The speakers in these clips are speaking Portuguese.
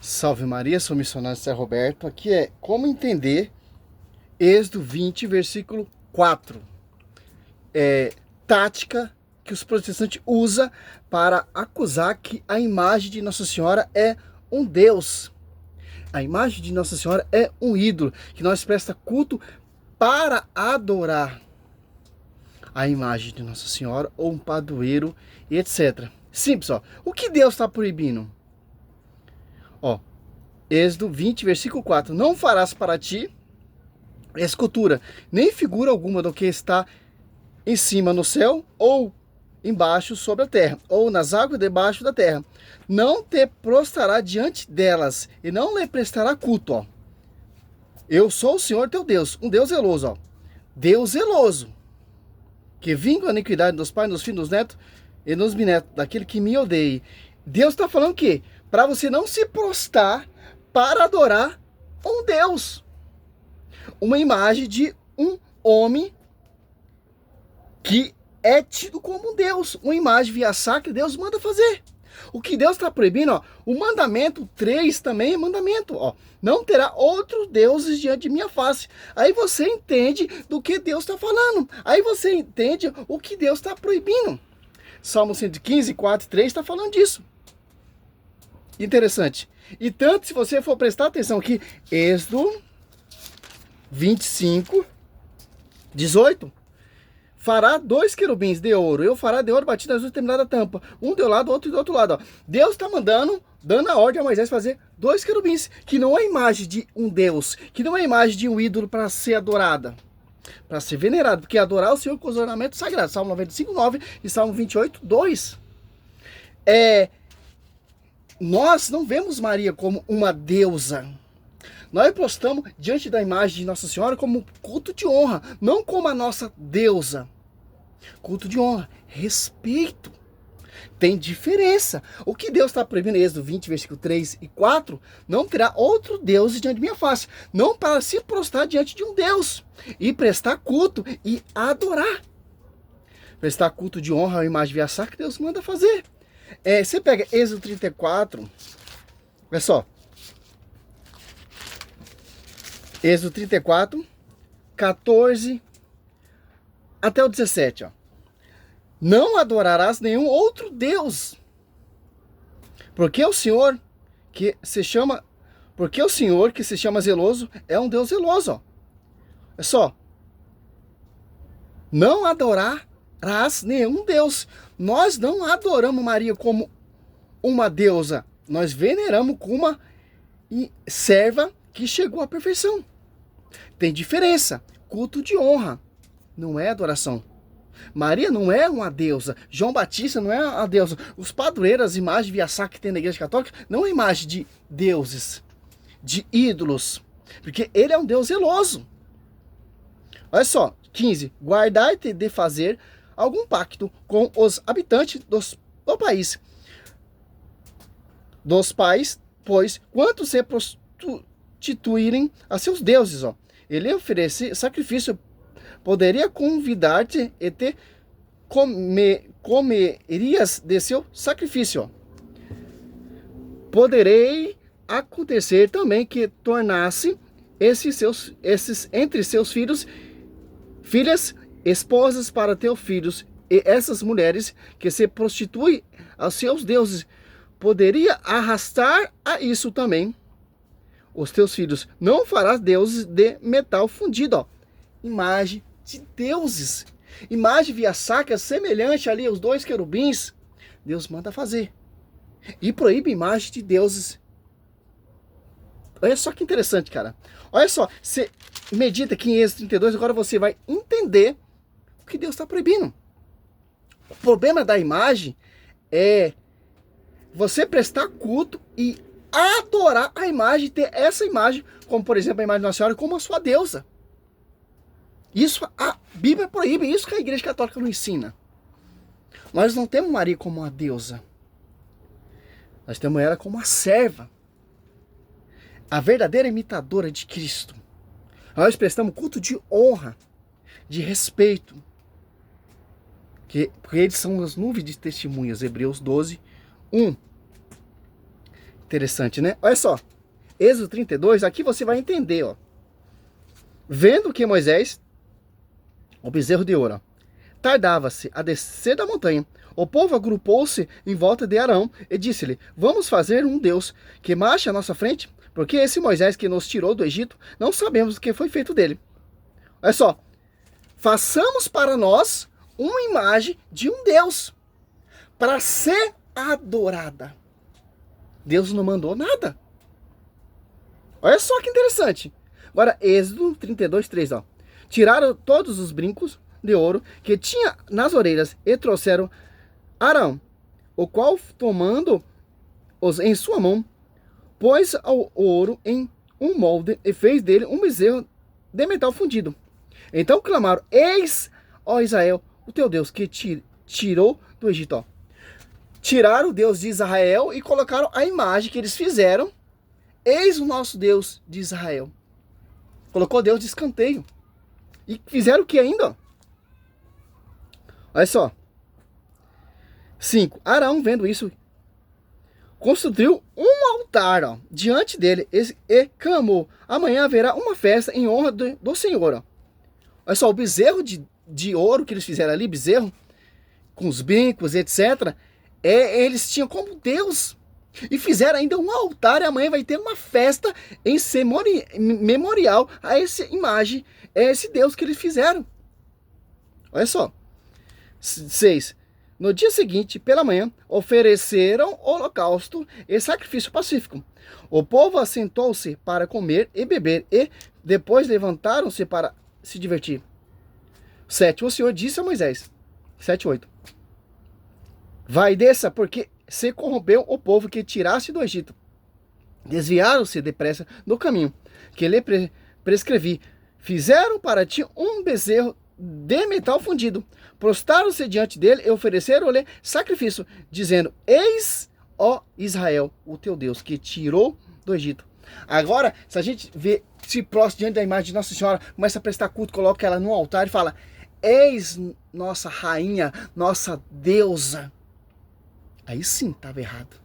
Salve Maria, sou missionário Zé Roberto. Aqui é como entender Êxodo 20, versículo 4. Tática que os protestantes usam para acusar que a imagem de Nossa Senhora é um Deus. A imagem de Nossa Senhora é um ídolo, que nós presta culto para adorar a imagem de Nossa Senhora, ou um padroeiro, e etc. Simples, ó. O que Deus está proibindo? Ó, Êxodo 20, versículo 4. Não farás para ti escultura, nem figura alguma do que está em cima no céu, ou embaixo sobre a terra, ou nas águas debaixo da terra. Não te prostrará diante delas, e não lhe prestará culto, ó. Eu sou o Senhor teu Deus, um Deus zeloso, ó. Deus zeloso, que vinga a iniquidade dos pais, dos filhos, dos netos e nos bisnetos, daquele que me odeie. Deus está falando que para você não se prostrar para adorar um Deus, uma imagem de um homem que é tido como um Deus, uma imagem via sacra, Deus manda fazer. O que Deus está proibindo, ó, o mandamento 3 também é mandamento, ó, não terá outros deuses diante de minha face. Aí você entende do que Deus está falando, aí você entende o que Deus está proibindo. Salmo 115, 4 e 3 está falando disso. Interessante. E tanto se você for prestar atenção aqui, Êxodo 25, 18, fará 2 querubins de ouro, eu fará de ouro batido nas duas extremidades da tampa, um de um lado, outro do outro lado, ó. Deus está dando a ordem a Moisés fazer 2 querubins, que não é imagem de um Deus, que não é imagem de um ídolo para ser adorada, para ser venerado, porque adorar o Senhor com os ornamentos sagrados, Salmo 95, 9 e Salmo 28, 2. Nós não vemos Maria como uma deusa. Nós postamos diante da imagem de Nossa Senhora como culto de honra, não como a nossa deusa. Culto de honra, respeito. Tem diferença. O que Deus está proibindo em Êxodo 20, versículo 3 e 4, não terá outro Deus diante de minha face. Não para se prostrar diante de um Deus e prestar culto e adorar. Prestar culto de honra à imagem via sacra que Deus manda fazer. Você pega Êxodo 34, olha só. Êxodo 34, 14 até o 17, ó. Não adorarás nenhum outro Deus, porque o Senhor que se chama zeloso é um Deus zeloso, ó. É só. Não adorarás nenhum Deus. Nós não adoramos Maria como uma deusa, nós veneramos como uma serva que chegou à perfeição. Tem diferença. Culto de honra não é adoração. Maria não é uma deusa. João Batista não é a deusa. Os padroeiros, as imagens via sacra que tem na igreja católica, não é imagem de deuses, de ídolos. Porque ele é um Deus zeloso. Olha só, 15. Guardai-te de fazer algum pacto com os habitantes do país. Dos pais, pois, quanto se prostituírem a seus deuses, ó. Ele oferece sacrifício, poderia convidar-te e te comerias de seu sacrifício, ó. Poderei acontecer também que tornasse esses entre seus filhas, esposas para teus filhos, e essas mulheres que se prostituem aos seus deuses, poderia arrastar a isso também os teus filhos. Não farás deuses de metal fundido, ó. Imagem de deuses. Imagem via sacra semelhante ali aos 2 querubins. Deus manda fazer. E proíbe imagem de deuses. Olha só que interessante, cara. Olha só, você medita aqui em Êxodo 32, agora você vai entender o que Deus está proibindo. O problema da imagem é você prestar culto e adorar a imagem, ter essa imagem, como por exemplo a imagem de Nossa Senhora, como a sua deusa. Isso a Bíblia proíbe, isso que a Igreja Católica não ensina. Nós não temos Maria como uma deusa. Nós temos ela como uma serva. A verdadeira imitadora de Cristo. Nós prestamos culto de honra, de respeito. Porque eles são as nuvens de testemunhas, Hebreus 12, 1. Interessante, né? Olha só. Êxodo 32, aqui você vai entender, ó. Vendo que Moisés, o bezerro de ouro, tardava-se a descer da montanha, o povo agrupou-se em volta de Arão e disse-lhe: vamos fazer um Deus que marche à nossa frente, porque esse Moisés que nos tirou do Egito, não sabemos o que foi feito dele. Olha só, façamos para nós uma imagem de um Deus para ser adorada. Deus não mandou nada. Olha só que interessante. Agora, Êxodo 32, 3, ó. Tiraram todos os brincos de ouro que tinha nas orelhas e trouxeram Arão, o qual, tomando-os em sua mão, pôs o ouro em um molde e fez dele um bezerro de metal fundido. Então clamaram: eis, ó Israel, o teu Deus que te tirou do Egito. Ó. Tiraram o Deus de Israel e colocaram a imagem que eles fizeram. Eis o nosso Deus de Israel. Colocou Deus de escanteio. E fizeram o que ainda? Olha só. 5. Arão, vendo isso, construiu um altar, ó, diante dele e clamou: amanhã haverá uma festa em honra do Senhor. Ó. Olha só, o bezerro de ouro que eles fizeram ali, bezerro, com os brincos, etc. Eles tinham como Deus. E fizeram ainda um altar, e amanhã vai ter uma festa em memorial a essa imagem, a esse Deus que eles fizeram. Olha só. 6. No dia seguinte, pela manhã, ofereceram holocausto e sacrifício pacífico. O povo assentou-se para comer e beber, e depois levantaram-se para se divertir. 7. O Senhor disse a Moisés, 7, 8. Vai, desça, porque se corrompeu o povo que tiraste do Egito. Desviaram-se depressa do caminho que lhe prescrevi. Fizeram para ti um bezerro de metal fundido. Prostaram-se diante dele e ofereceram-lhe sacrifício, dizendo: eis, ó Israel, o teu Deus, que tirou do Egito. Agora, se a gente vê, se prostra diante da imagem de Nossa Senhora, começa a prestar culto, coloca ela no altar e fala: eis nossa rainha, nossa deusa. Aí sim estava errado.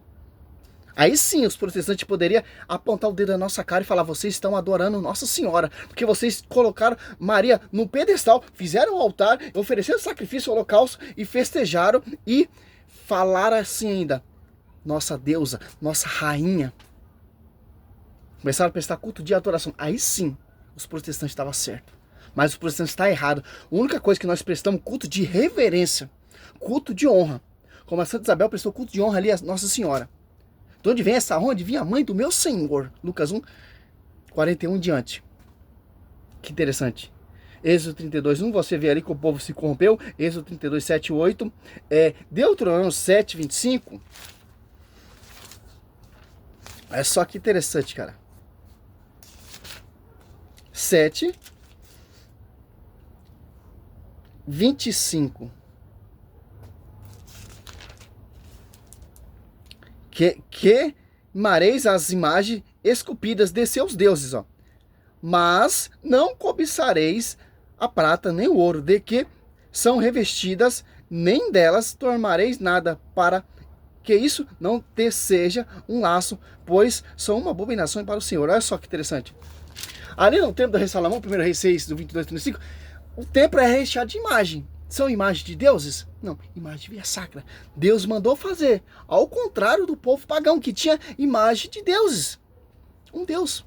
Aí sim os protestantes poderiam apontar o dedo na nossa cara e falar: vocês estão adorando Nossa Senhora, porque vocês colocaram Maria no pedestal, fizeram o altar, ofereceram sacrifício, holocausto e festejaram e falaram assim ainda: nossa deusa, nossa rainha. Começaram a prestar culto de adoração. Aí sim os protestantes estavam certos. Mas os protestantes estão errados. A única coisa que nós prestamos culto de reverência, culto de honra. Como a Santa Isabel prestou culto de honra ali a Nossa Senhora. De onde vem essa honra? De vir a mãe do meu Senhor. Lucas 1, 41 em diante. Que interessante. Êxodo 32, 1, você vê ali que o povo se corrompeu. Êxodo 32, 7, 8. Deuteronômio 7, 25. Olha só que interessante, cara. 7, 25. Queimareis as imagens esculpidas de seus deuses, ó. Mas não cobiçareis a prata nem o ouro de que são revestidas, nem delas tomareis nada, para que isso não te seja um laço, pois são uma abominação para o Senhor. Olha só que interessante. Ali no templo do rei Salomão, 1 Reis 6, do 22 ao 35, o templo é recheado de imagem. São imagens de deuses? Não, imagem de via sacra. Deus mandou fazer, ao contrário do povo pagão, que tinha imagem de deuses. Um Deus.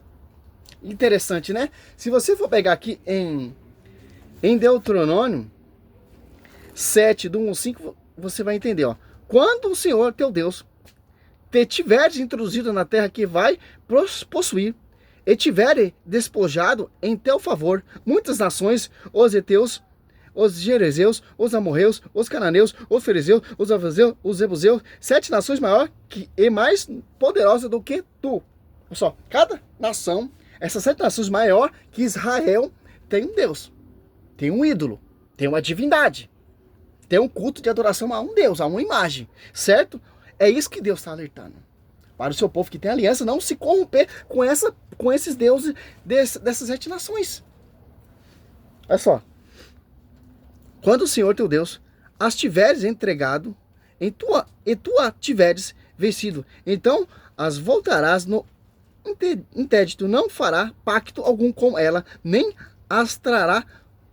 Interessante, né? Se você for pegar aqui em Deuteronômio 7, do 1 ao 5, você vai entender, ó. Quando o Senhor, teu Deus, te tiveres introduzido na terra que vai possuir, e tiver despojado em teu favor muitas nações, os heteus, os jerezeus, os amorreus, os cananeus, os fariseus, os avazeus, os jebuseus, 7 nações maior e mais poderosa do que tu. Olha só, cada nação, essas 7 nações maior que Israel, tem um Deus, tem um ídolo, tem uma divindade, tem um culto de adoração a um Deus, a uma imagem, certo? É isso que Deus está alertando. Para o seu povo que tem aliança, não se corromper com esses deuses dessas 7 nações. Olha só. Quando o Senhor teu Deus as tiveres entregado, e tu a tiveres vencido, então as voltarás no intédito, não fará pacto algum com ela, nem as trará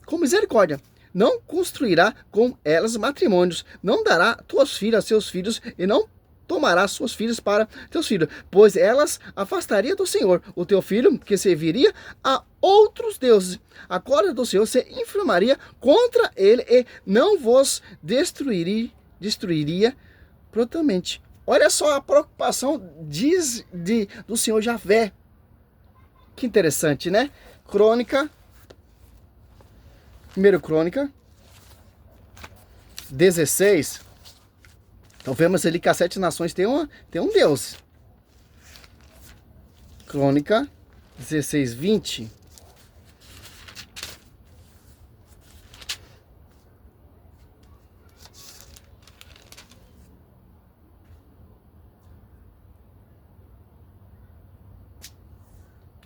com misericórdia. Não construirá com elas matrimônios, não dará tuas filhas a seus filhos, e não tomará suas filhas para teus filhos, pois elas afastaria do Senhor o teu filho, que serviria a outros deuses. A cólera do Senhor se inflamaria contra ele e não vos destruiria prontamente. Olha só a preocupação do Senhor Javé. Que interessante, né? Crônica, 1 Crônica 16. Então vemos ali que as 7 nações tem um Deus. Crônica 16, 20.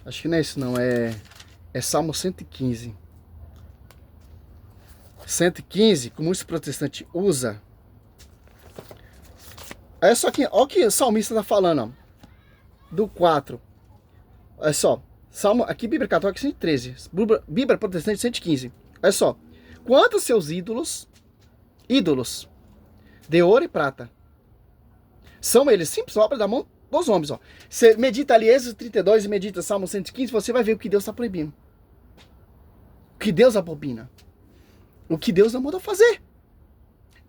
Acho que não é isso não, é Salmo 115. 115, que muitos protestantes usam. Olha só olha o que o salmista está falando, ó, do 4. Olha só, Salmo, aqui Bíblia Católica 113, Bíblia Protestante 115. Olha só, quantos seus ídolos de ouro e prata, são eles simples obras da mão dos homens, ó. Você medita ali Êxodo 32 e medita Salmo 115, você vai ver o que Deus está proibindo. O que Deus abomina. O que Deus não mandou fazer.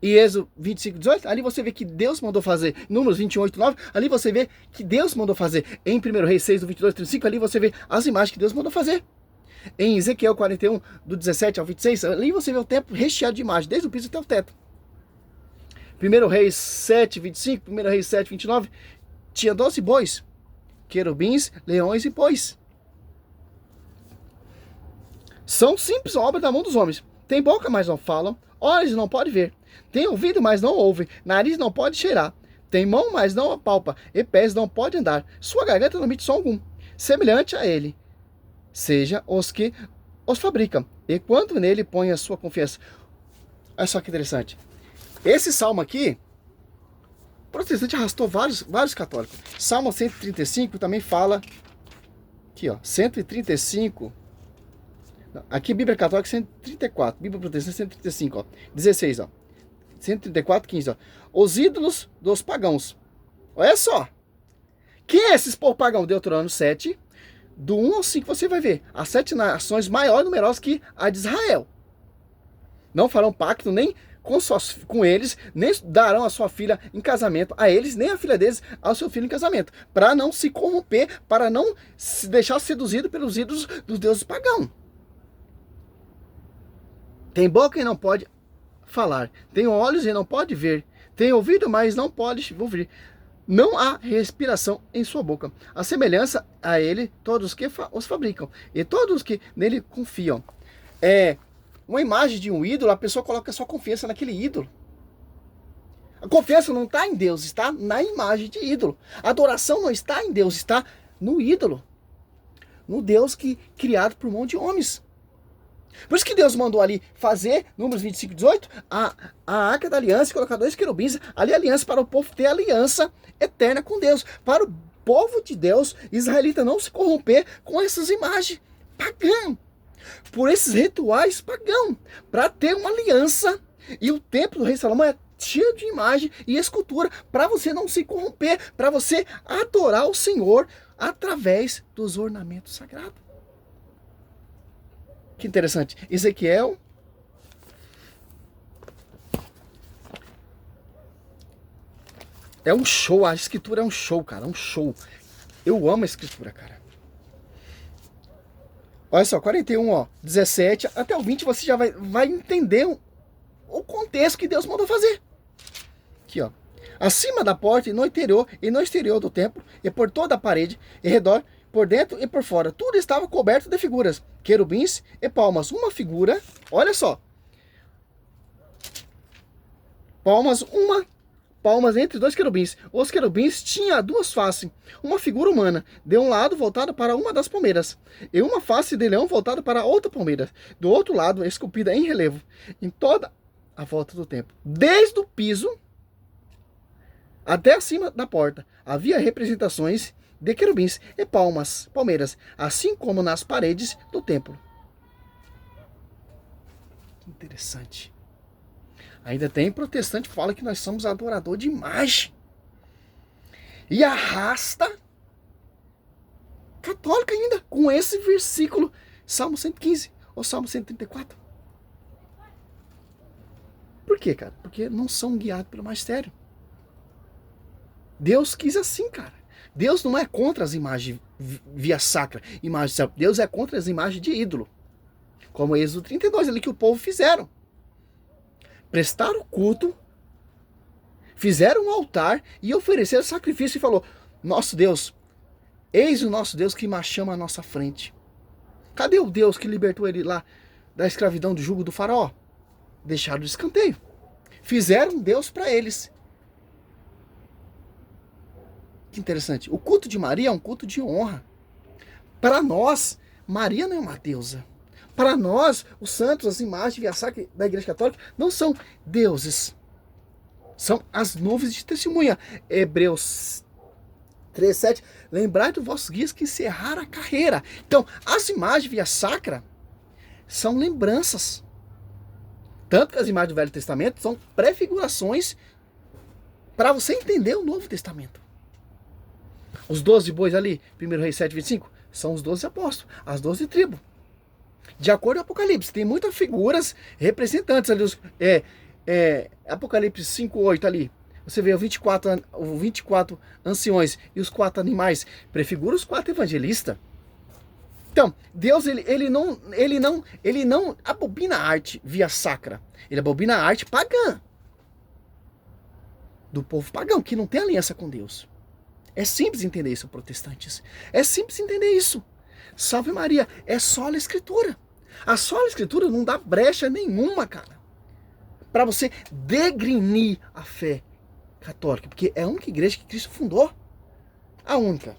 E Êxodo 25, 18, ali você vê que Deus mandou fazer. Números 28, 9, ali você vê que Deus mandou fazer. Em 1 Reis 6, do 22, 35, ali você vê as imagens que Deus mandou fazer. Em Ezequiel 41, do 17 ao 26, ali você vê o templo recheado de imagens, desde o piso até o teto. 1 Reis 7, 25, 1 Reis 7, 29, tinha 12 bois, querubins, leões e bois. São simples obras da mão dos homens. Tem boca, mas não falam. Olhos não pode ver. Tem ouvido, mas não ouve. Nariz não pode cheirar. Tem mão, mas não apalpa. E pés não pode andar. Sua garganta não emite som algum. Semelhante a ele, seja os que os fabricam. E quando nele põe a sua confiança. Olha só que interessante. Esse salmo aqui, o protestante arrastou vários católicos. Salmo 135 também fala. Aqui, ó. 135. Aqui, Bíblia Católica 134, Bíblia Protestante 135, ó, 16, ó, 134, 15, ó. Os ídolos dos pagãos. Olha só. Quem é esses povo pagão? Deuteronômio 7, do 1 ao 5, você vai ver. As 7 nações maiores e numerosas que a de Israel. Não farão pacto nem com eles, nem darão a sua filha em casamento a eles, nem a filha deles ao seu filho em casamento, para não se corromper, para não se deixar seduzido pelos ídolos dos deuses pagãos. Tem boca e não pode falar. Tem olhos e não pode ver. Tem ouvido, mas não pode ouvir. Não há respiração em sua boca. A semelhança a ele, todos que os fabricam. E todos que nele confiam. É uma imagem de um ídolo, a pessoa coloca a sua confiança naquele ídolo. A confiança não está em Deus, está na imagem de ídolo. A adoração não está em Deus, está no ídolo. No Deus criado por mão de homens. Por isso que Deus mandou ali fazer, Números 25, 18, a Arca da Aliança e colocar 2 querubins, ali aliança para o povo ter aliança eterna com Deus. Para o povo de Deus, israelita, não se corromper com essas imagens pagãs. Por esses rituais pagãos. Para ter uma aliança. E o templo do rei Salomão é cheio de imagem e escultura para você não se corromper, para você adorar o Senhor através dos ornamentos sagrados. Que interessante. Ezequiel. É um show. A escritura é um show, cara. É um show. Eu amo a escritura, cara. Olha só, 41, ó. 17 até o 20 você já vai entender o contexto que Deus mandou fazer. Aqui, ó. Acima da porta e no exterior do templo, e por toda a parede, em redor, por dentro e por fora, tudo estava coberto de figuras, querubins e palmas. Uma figura, olha só. Palmas entre 2 querubins. Os querubins tinham 2 faces, uma figura humana, de um lado voltada para uma das palmeiras, e uma face de leão voltada para outra palmeira, do outro lado esculpida em relevo, em toda a volta do templo, desde o piso Até acima da porta havia representações de querubins e palmeiras, assim como nas paredes do templo. Que interessante. Ainda tem protestante que fala que nós somos adorador de imagem. E arrasta católica ainda com esse versículo, Salmo 115 ou Salmo 134. Por quê, cara? Porque não são guiados pelo magistério. Deus quis assim, cara. Deus não é contra as imagens via sacra, imagens. Deus é contra as imagens de ídolo. Como Êxodo 32, ali que o povo fizeram. Prestaram culto, fizeram um altar e ofereceram sacrifício e falou: nosso Deus, eis o nosso Deus que chama à nossa frente. Cadê o Deus que libertou ele lá da escravidão do jugo do faraó? Deixaram de escanteio. Fizeram um Deus para eles. Que interessante. O culto de Maria é um culto de honra. Para nós, Maria não é uma deusa. Para nós, os santos, as imagens via sacra da Igreja Católica não são deuses. São as nuvens de testemunha. Hebreus 3:7. Lembrai dos vossos guias que encerraram a carreira. Então, as imagens via sacra são lembranças. Tanto que as imagens do Velho Testamento são prefigurações para você entender o Novo Testamento. Os 12 bois ali, 1 Reis 7:25, são os 12 apóstolos, as 12 tribos. De acordo com o Apocalipse, tem muitas figuras representantes ali. Apocalipse 5:8 ali. Você vê os 24 anciões e os 4 animais. Prefigura os 4 evangelistas. Então, Deus ele não abobina a arte via sacra. Ele abobina a arte pagã. Do povo pagão, que não tem aliança com Deus. É simples entender isso, protestantes. É simples entender isso. Salve Maria, é só a Escritura. A sola Escritura não dá brecha nenhuma, cara, para você degrinir a fé católica, porque é a única igreja que Cristo fundou. A única.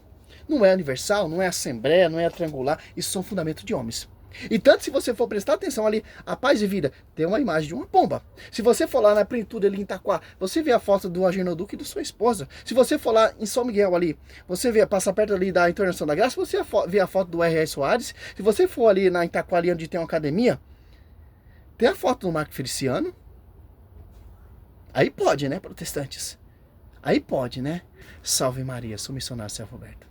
Não é universal, não é assembleia, não é triangular, isso são fundamentos de homens. E tanto se você for prestar atenção ali, a paz de vida, tem uma imagem de uma pomba. Se você for lá na plenitude ali em Itaquá, você vê a foto do Agirnoduque e de sua esposa. Se você for lá em São Miguel ali, você vê, passa perto ali da Entornação da Graça, você vê a foto do R.R. Soares. Se você for ali na Itaquá, ali onde tem uma academia, tem a foto do Marco Feliciano. Aí pode, né, protestantes? Aí pode, né? Salve Maria, sou missionário Selvo Roberto.